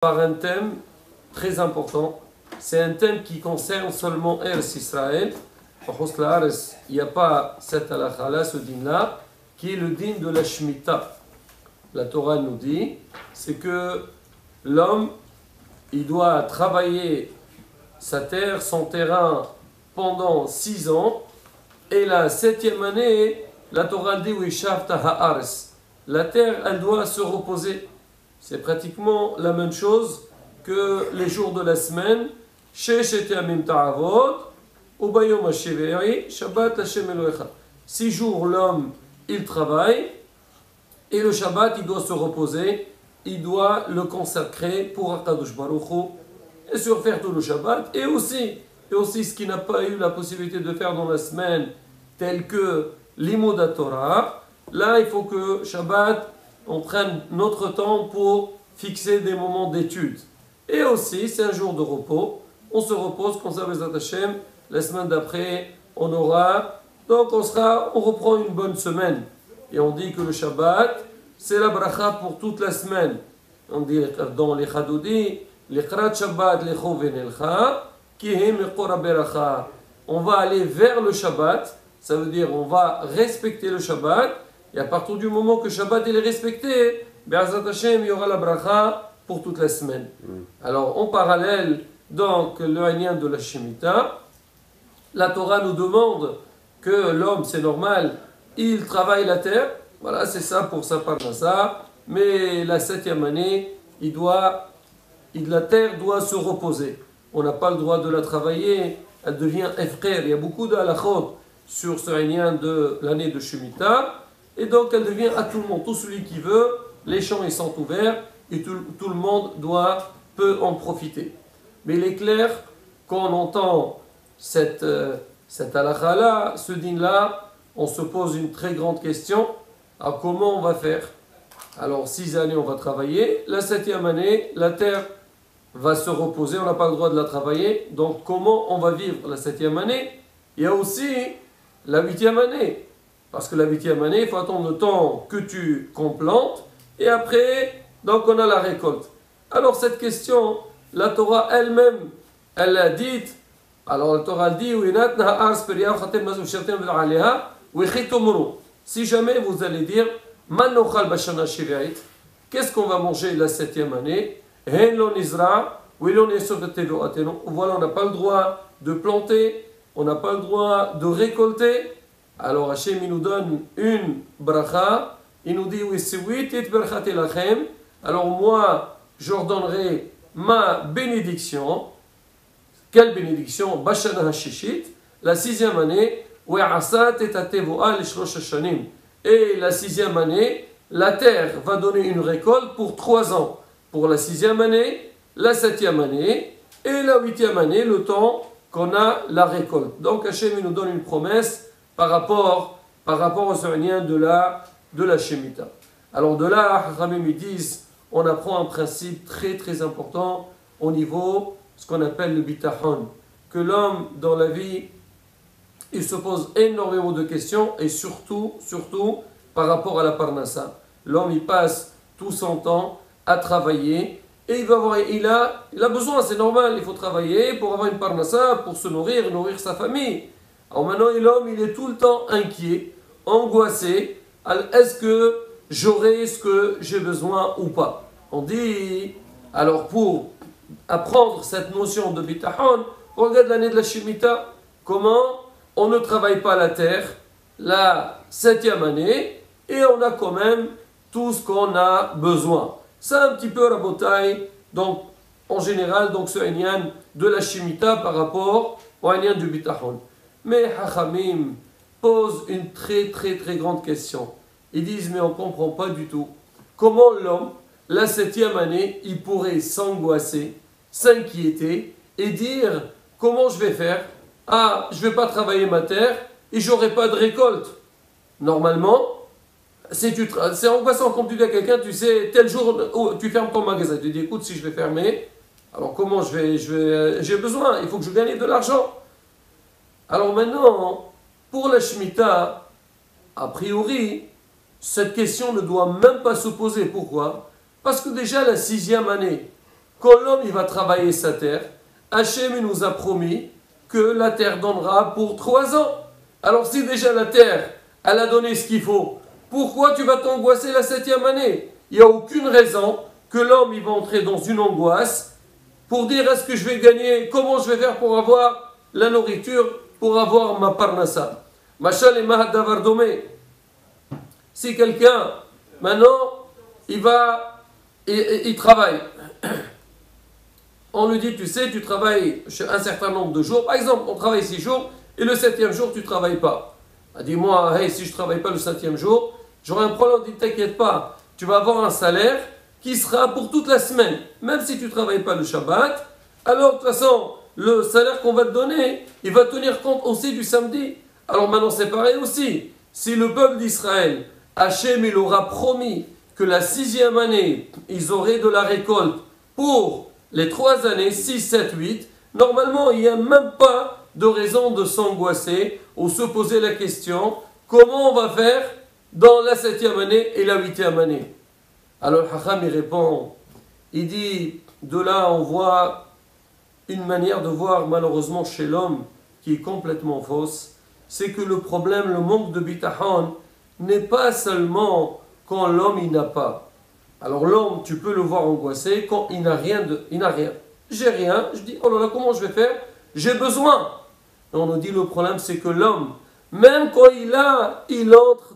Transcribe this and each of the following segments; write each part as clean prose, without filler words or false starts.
Par un thème très important. C'est un thème qui concerne seulement Eretz Israël. Il n'y a pas cette halakha-là, ce din-là, qui est le din de la Shemitah. La Torah nous dit, c'est que l'homme, il doit travailler sa terre, son terrain, pendant 6 ans, et la 7e année, la Torah dit, la terre, elle doit se reposer. C'est pratiquement la même chose que les jours de la semaine. Six jours, l'homme, il travaille, et le Shabbat, il doit se reposer, il doit le consacrer pour Akadosh Baruch Hu, et sur faire tout le Shabbat, et aussi ce qu'il n'a pas eu la possibilité de faire dans la semaine, tel que l'Imud Torah. Là, il faut que Shabbat, on prenne notre temps pour fixer des moments d'étude. Et aussi, c'est un jour de repos. On se repose, comme ça, Bezrat Hashem. La semaine d'après, on aura. Donc, on reprend une bonne semaine. Et on dit que le Shabbat, c'est la bracha pour toute la semaine. On dit dans les Chadoudi, l'Iqrat Shabbat, l'Echo Venelcha, Kihim l'Eqora Beracha. On va aller vers le Shabbat. Ça veut dire, on va respecter le Shabbat. Et à partir du moment que Shabbat il est respecté, Be'ezrat Hashem, il y aura la bracha pour toute la semaine. Alors, en parallèle, donc, le Inyan de la Shemitah, la Torah nous demande que l'homme, c'est normal, il travaille la terre, voilà, c'est ça pour sa parnassa, mais la 7e année, la terre doit se reposer. On n'a pas le droit de la travailler, elle devient efrer. Il y a beaucoup de halachot sur ce Inyan de l'année de Shemitah. Et donc elle devient à tout le monde, tout celui qui veut, les champs ils sont ouverts et tout le monde peut en profiter. Mais il est clair, quand on entend cette halakha-là, ce din-là, on se pose une très grande question, à comment on va faire? Alors 6 années on va travailler, la 7e année, la terre va se reposer, on n'a pas le droit de la travailler, donc comment on va vivre la 7e année? Il y a aussi la 8e année. Parce que la 8e année, il faut attendre le temps qu'on plante, et après, donc on a la récolte. Alors cette question, la Torah elle-même, elle l'a dite. Alors la Torah dit, si jamais vous allez dire, qu'est-ce qu'on va manger la 7e année? Voilà, on n'a pas le droit de planter, on n'a pas le droit de récolter. Alors Hachem il nous donne une bracha, il nous dit alors moi j'ordonnerai ma bénédiction. Quelle bénédiction? Bashana Hashishit, la 6e année, et la 6e année, la terre va donner une récolte pour 3 ans. Pour la 6e année, la 7e année et la 8e année, le temps qu'on a la récolte. Donc Hachem il nous donne une promesse par rapport au Sérien de la Shemitah. Alors de là, Chachamim ils disent, on apprend un principe très très important au niveau, ce qu'on appelle le bitachon, que l'homme dans la vie, il se pose énormément de questions et surtout par rapport à la parnassa. L'homme il passe tout son temps à travailler et il a besoin, c'est normal, il faut travailler pour avoir une parnassa, pour se nourrir sa famille. Alors maintenant, l'homme, il est tout le temps inquiet, angoissé. Est-ce que j'aurai ce que j'ai besoin ou pas? On dit, alors pour apprendre cette notion de bitachon, on regarde l'année de la Shemitah. Comment on ne travaille pas la terre la 7e année et on a quand même tout ce qu'on a besoin. C'est un petit peu rabotaille, donc en général, donc ce inyan de la Shemitah par rapport au inyan du bitachon. Mais Chachamim pose une très très très grande question. Ils disent, mais on ne comprend pas du tout. Comment l'homme, la 7e année, il pourrait s'angoisser, s'inquiéter et dire, comment je vais faire? Ah, je ne vais pas travailler ma terre et je n'aurai pas de récolte. Normalement, c'est angoissant quand tu dis à quelqu'un, tu sais, tel jour, tu fermes ton magasin. Tu dis, écoute, si je vais fermer, alors comment j'ai besoin, il faut que je gagne de l'argent. Alors maintenant, pour la Shemitah, a priori, cette question ne doit même pas se poser. Pourquoi? Parce que déjà la 6e année, quand l'homme il va travailler sa terre, Hachem il nous a promis que la terre donnera pour 3 ans. Alors si déjà la terre, elle a donné ce qu'il faut, pourquoi tu vas t'angoisser la 7e année? Il n'y a aucune raison que l'homme il va entrer dans une angoisse pour dire est-ce que je vais gagner, comment je vais faire pour avoir la nourriture, pour avoir ma parnassa. Machal et Mahadavar Domé. Si quelqu'un, maintenant, il travaille, on lui dit, tu sais, tu travailles un certain nombre de jours, par exemple, on travaille 6 jours, et le 7e jour, tu ne travailles pas. Dis-moi, hey, si je ne travaille pas le 7e jour, j'aurai un problème. On dit, t'inquiète pas, tu vas avoir un salaire qui sera pour toute la semaine. Même si tu ne travailles pas le Shabbat, alors de toute façon, le salaire qu'on va te donner, il va tenir compte aussi du samedi. Alors maintenant, c'est pareil aussi. Si le peuple d'Israël, Hachem, il aura promis que la 6e année, ils auraient de la récolte pour les 3 années, 6, 7, 8, normalement, il n'y a même pas de raison de s'angoisser ou se poser la question comment on va faire dans la 7e année et la 8e année. Alors Hacham il répond, il dit, de là on voit une manière de voir malheureusement chez l'homme qui est complètement fausse, c'est que le problème, le manque de bitachon n'est pas seulement quand l'homme il n'a pas. Alors l'homme, tu peux le voir angoissé quand il n'a rien. J'ai rien, je dis, oh là là, comment je vais faire? J'ai besoin. Et on nous dit, le problème, c'est que l'homme, même quand il entre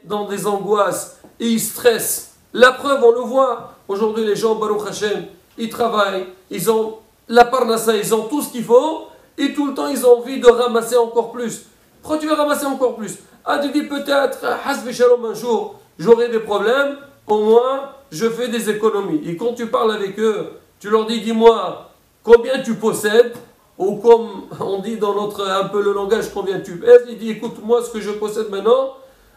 dans des angoisses et il stresse. La preuve, on le voit. Aujourd'hui, les gens, Baruch Hashem, ils travaillent, ils ont la parnassa, ils ont tout ce qu'il faut, et tout le temps, ils ont envie de ramasser encore plus. Pourquoi tu veux ramasser encore plus? Ah, tu dis peut-être, hasbi shalom, un jour, j'aurai des problèmes, au moins, je fais des économies. Et quand tu parles avec eux, tu leur dis, dis-moi, combien tu possèdes? Ou comme on dit dans un peu le langage, combien tu pèses? Il dit, écoute, moi, ce que je possède maintenant,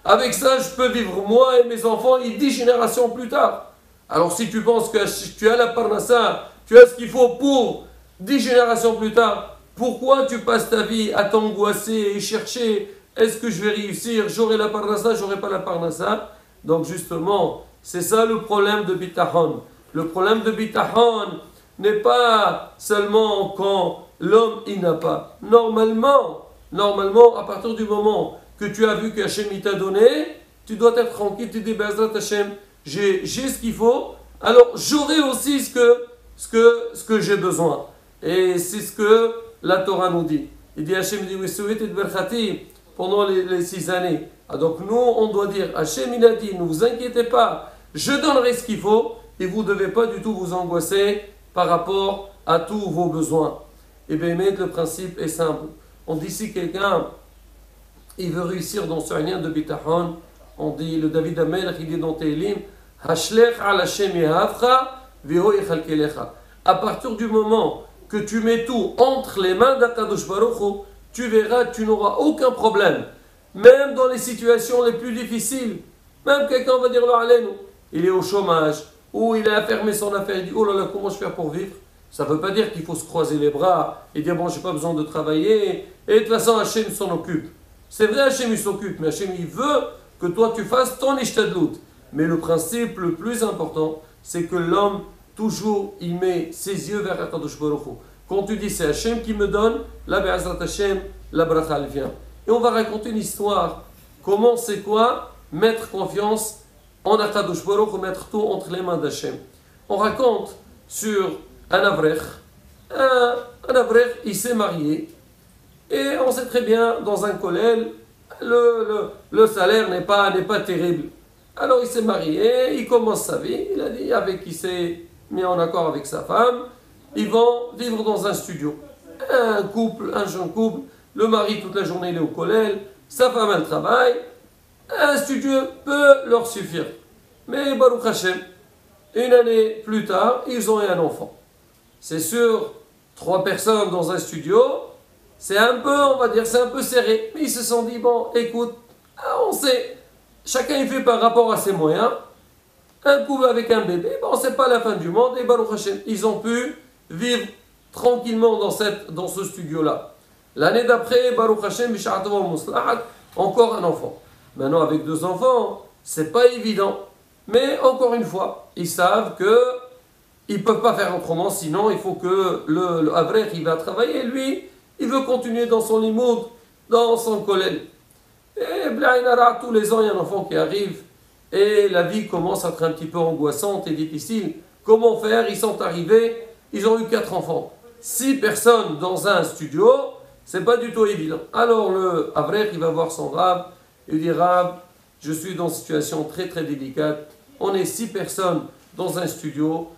avec ça, je peux vivre moi et mes enfants et 10 générations plus tard. Alors si tu penses que tu as la parnassa, tu as ce qu'il faut pour 10 générations plus tard, pourquoi tu passes ta vie à t'angoisser et chercher, est-ce que je vais réussir, j'aurai la parnassa, j'aurai pas la parnassa? Donc justement, c'est ça le problème de bitachon. Le problème de bitachon n'est pas seulement quand l'homme il n'a pas. Normalement, à partir du moment que tu as vu qu'Hachem t'a donné, tu dois être tranquille, tu dis Be'ezrat Hachem, j'ai ce qu'il faut, alors j'aurai aussi ce que j'ai besoin. Et c'est ce que la Torah nous dit. Il dit Hachem dit pendant les 6 années. Ah, donc nous, on doit dire Hachem il a dit, ne vous inquiétez pas, je donnerai ce qu'il faut et vous ne devez pas du tout vous angoisser par rapport à tous vos besoins. Et bien, le principe est simple. On dit si quelqu'un il veut réussir dans ce lien de bitachon, on dit, le David Amel, il dit dans Tehillim, Hashlech al Hashem yehavcha, veho yechalkelecha. À partir du moment que tu mets tout entre les mains d'Akadosh Baruch Hu, tu verras, tu n'auras aucun problème. Même dans les situations les plus difficiles, même quelqu'un va dire, il est au chômage, ou il a fermé son affaire, il dit, oh là là, comment je fais pour vivre? Ça ne veut pas dire qu'il faut se croiser les bras et dire, bon, je n'ai pas besoin de travailler, et de toute façon, Hachem s'en occupe. C'est vrai, Hachem il s'occupe, mais Hachem il veut que toi tu fasses ton ishtadlout. Mais le principe le plus important, c'est que l'homme, toujours, il met ses yeux vers Akadosh Baruch Hu. Quand tu dis c'est Hachem qui me donne, la Be'ezrat Hachem, la bracha elle vient. Et on va raconter une histoire. Comment, c'est quoi? Mettre confiance en Akadosh Baruch Hu, mettre tout entre les mains d'Hachem. On raconte sur un avrech. Un avrech, il s'est marié. Et on sait très bien, dans un kollel, le salaire n'est pas terrible. Alors il s'est marié, il commence sa vie, il a dit, avec qui s'est mis en accord avec sa femme, ils vont vivre dans un studio. Un jeune couple, le mari toute la journée il est au kollel, sa femme elle travaille, un studio peut leur suffire. Mais Baruch Hashem, une année plus tard, ils ont eu un enfant. C'est sûr, 3 personnes dans un studio, c'est un peu, on va dire, c'est un peu serré. Mais ils se sont dit, bon, écoute, on sait, chacun il fait par rapport à ses moyens. Un couple avec un bébé, bon, c'est pas la fin du monde. Et Baruch Hashem, ils ont pu vivre tranquillement dans ce studio-là. L'année d'après, Baruch Hashem, encore un enfant. Maintenant, avec 2 enfants, c'est pas évident. Mais encore une fois, ils savent que ils ne peuvent pas faire autrement, sinon il faut que le Avrech, il va travailler, lui, il veut continuer dans son limoud, dans son collège. Et Blainara, tous les ans, il y a un enfant qui arrive, et la vie commence à être un petit peu angoissante et difficile. Comment faire? Ils sont arrivés, ils ont eu 4 enfants. 6 personnes dans un studio, c'est pas du tout évident. Alors le Avrech, il va voir son Rab, il dit Rab, je suis dans une situation très très délicate, on est 6 personnes dans un studio,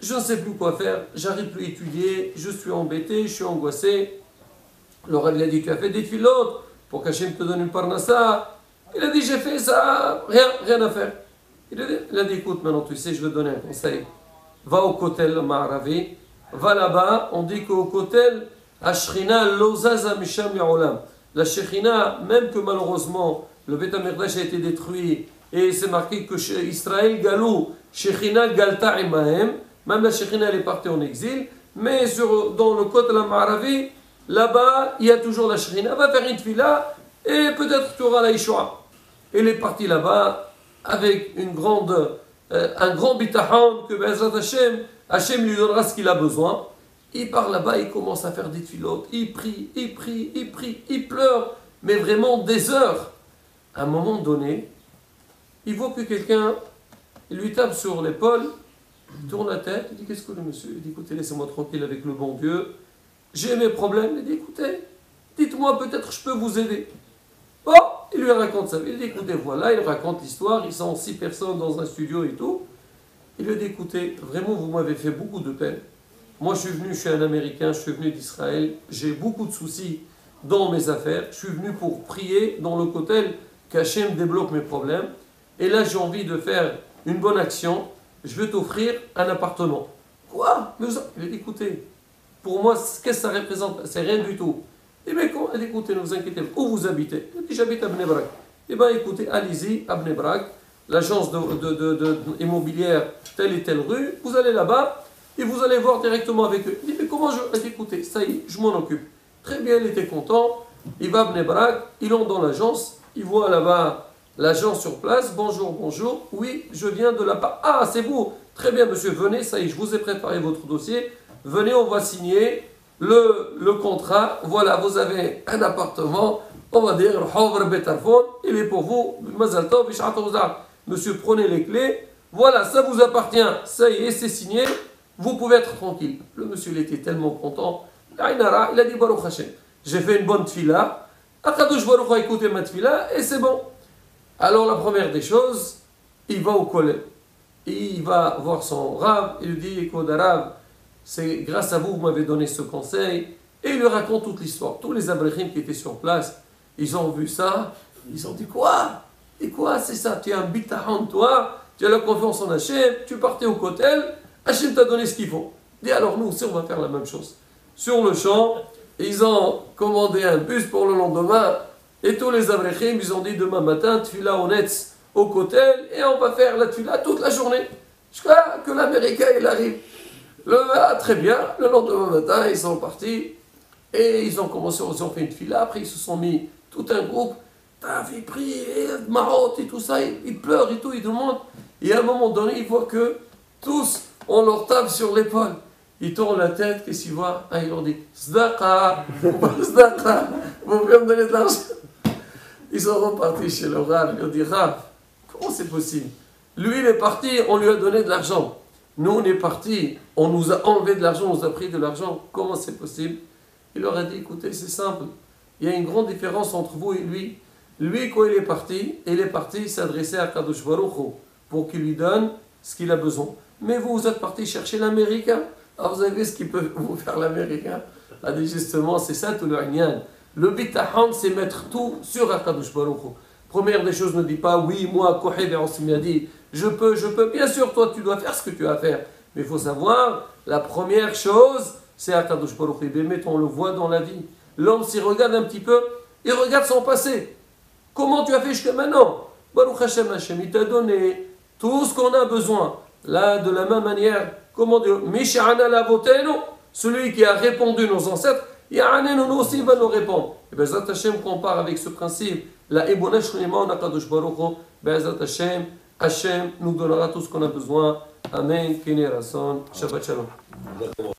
je ne sais plus quoi faire, j'arrive plus à étudier, je suis embêté, je suis angoissé. Le Rav il a dit, tu as fait des filotes pour qu'Hachem te donne une parnassa. Il a dit, j'ai fait ça, rien à faire. Il a dit, écoute, maintenant tu sais, je vais te donner un conseil. Va au Kotel Ma'aravi, va là-bas, on dit qu'au Kotel, Ashrina lozaza misham ya'olam. La Shekhinah, même que malheureusement, le Beth HaMikdash a été détruit, et c'est marqué que Israël galou, Shekhinah galta imahem, même la Shekhinah elle est partie en exil, mais dans le Kotel Ma'aravi, là-bas, il y a toujours la Shekhinah, va faire une tefila, et peut-être tu auras la Yeshua. Il est parti là-bas avec un grand bitachon que Be'ezrat Hashem lui donnera ce qu'il a besoin. Il part là-bas, il commence à faire des tfilotes, il prie, il pleure, mais vraiment des heures. À un moment donné, il voit que quelqu'un lui tape sur l'épaule, il tourne la tête, il dit qu'est-ce que le monsieur? Il dit écoutez, laissez-moi tranquille avec le bon Dieu, j'ai mes problèmes. Il dit écoutez, dites-moi peut-être je peux vous aider. Bon, il lui raconte ça. Il dit écoutez, voilà, il raconte l'histoire, ils sont 6 personnes dans un studio et tout. Il lui dit écoutez, vraiment vous m'avez fait beaucoup de peine. Moi je suis un Américain, je suis venu d'Israël, j'ai beaucoup de soucis dans mes affaires, je suis venu pour prier dans le Kotel qu'Hachem débloque mes problèmes. Et là j'ai envie de faire une bonne action, je vais t'offrir un appartement. Quoi? Il a dit écoutez, pour moi qu'est-ce que ça représente? C'est rien du tout. Eh bien, écoutez, ne vous inquiétez pas. Où vous habitez? Il dit, j'habite à Bnei Brak. Eh bien, écoutez, allez-y à Bnei Brak, l'agence immobilière telle et telle rue, vous allez là-bas et vous allez voir directement avec eux. Il dit, mais comment je... Il dit, écoutez, ça y est, je m'en occupe. Très bien, il était content, il va à Bnei Brak, il entre dans l'agence, il voit là-bas l'agence sur place, bonjour, oui, je viens de là-bas. Ah, c'est vous, très bien monsieur, venez, ça y est, je vous ai préparé votre dossier, venez, on va signer le contrat, voilà, vous avez un appartement, on va dire, il est pour vous, monsieur, prenez les clés, voilà, ça vous appartient, ça y est, c'est signé, vous pouvez être tranquille. Le monsieur, il était tellement content, il a dit, Baruch Hashem, j'ai fait une bonne tfila, Akadosh Baruch a écouté ma tfila, et c'est bon. Alors, la première des choses, il va au collège, il va voir son Rav, il lui dit, écoute, Rav, c'est grâce à vous, vous m'avez donné ce conseil. Et il lui raconte toute l'histoire. Tous les abrechim qui étaient sur place, ils ont vu ça. Ils ont dit quoi? Et quoi, c'est ça? Tu es un bitahon, toi. Tu as la confiance en Hachem. Tu partais au kotel. Hachem t'a donné ce qu'il faut. Et alors nous aussi, on va faire la même chose. Sur le champ, ils ont commandé un bus pour le lendemain. Et tous les abrechim, ils ont dit demain matin, tfila honnête au kotel. Et on va faire la tfila toute la journée. Jusqu'à que l'Américain, il arrive. Très bien, le lendemain matin, ils sont partis et ils ont commencé, ils ont fait une fila. Après, ils se sont mis tout un groupe. Ils prient, marotte et tout ça, ils pleurent et tout, ils demandent. Et à un moment donné, ils voient que tous, on leur tape sur l'épaule. Ils tournent la tête, qu'est-ce qu'ils voient? Ils leur disent Zdaka, Zdaka, vous pouvez me donner de l'argent? Ils sont repartis chez le Rav. Ils ont dit Rav, comment c'est possible? Lui, il est parti, on lui a donné de l'argent. Nous, on est partis, on nous a enlevé de l'argent, on nous a pris de l'argent. Comment c'est possible? Il leur a dit, écoutez, c'est simple. Il y a une grande différence entre vous et lui. Lui, quand il est parti s'adresser à Kadosh Baruch Hu pour qu'il lui donne ce qu'il a besoin. Mais vous, vous êtes parti chercher l'Américain. Alors, vous avez vu ce qu'il peut vous faire l'Américain? Ah, justement, c'est ça tout le Inyan. Le bitahon, c'est mettre tout sur Kadosh Baruch Hu. Première des choses, ne dis pas, oui, moi, Kohev et Ansim a dit, je peux. Bien sûr, toi, tu dois faire ce que tu as à faire. Mais il faut savoir, la première chose, c'est Akadosh Baruch Hu. On le voit dans la vie. L'homme, s'il regarde un petit peu, il regarde son passé. Comment tu as fait jusqu'à maintenant? Baruch Hashem, il t'a donné tout ce qu'on a besoin. Là, de la même manière, comment dire, Misha'ana lavotenu, celui qui a répondu nos ancêtres, Ya'anenu, nous aussi, il va nous répondre. Et bien, Zat Hashem compare avec ce principe. La Ebonesh Shriman Akadosh Baruch Hu, Be'ezrat Hashem, Hashem nous donnera tout ce qu'on a besoin. Amen. Kine Rasson. Shabbat Shalom.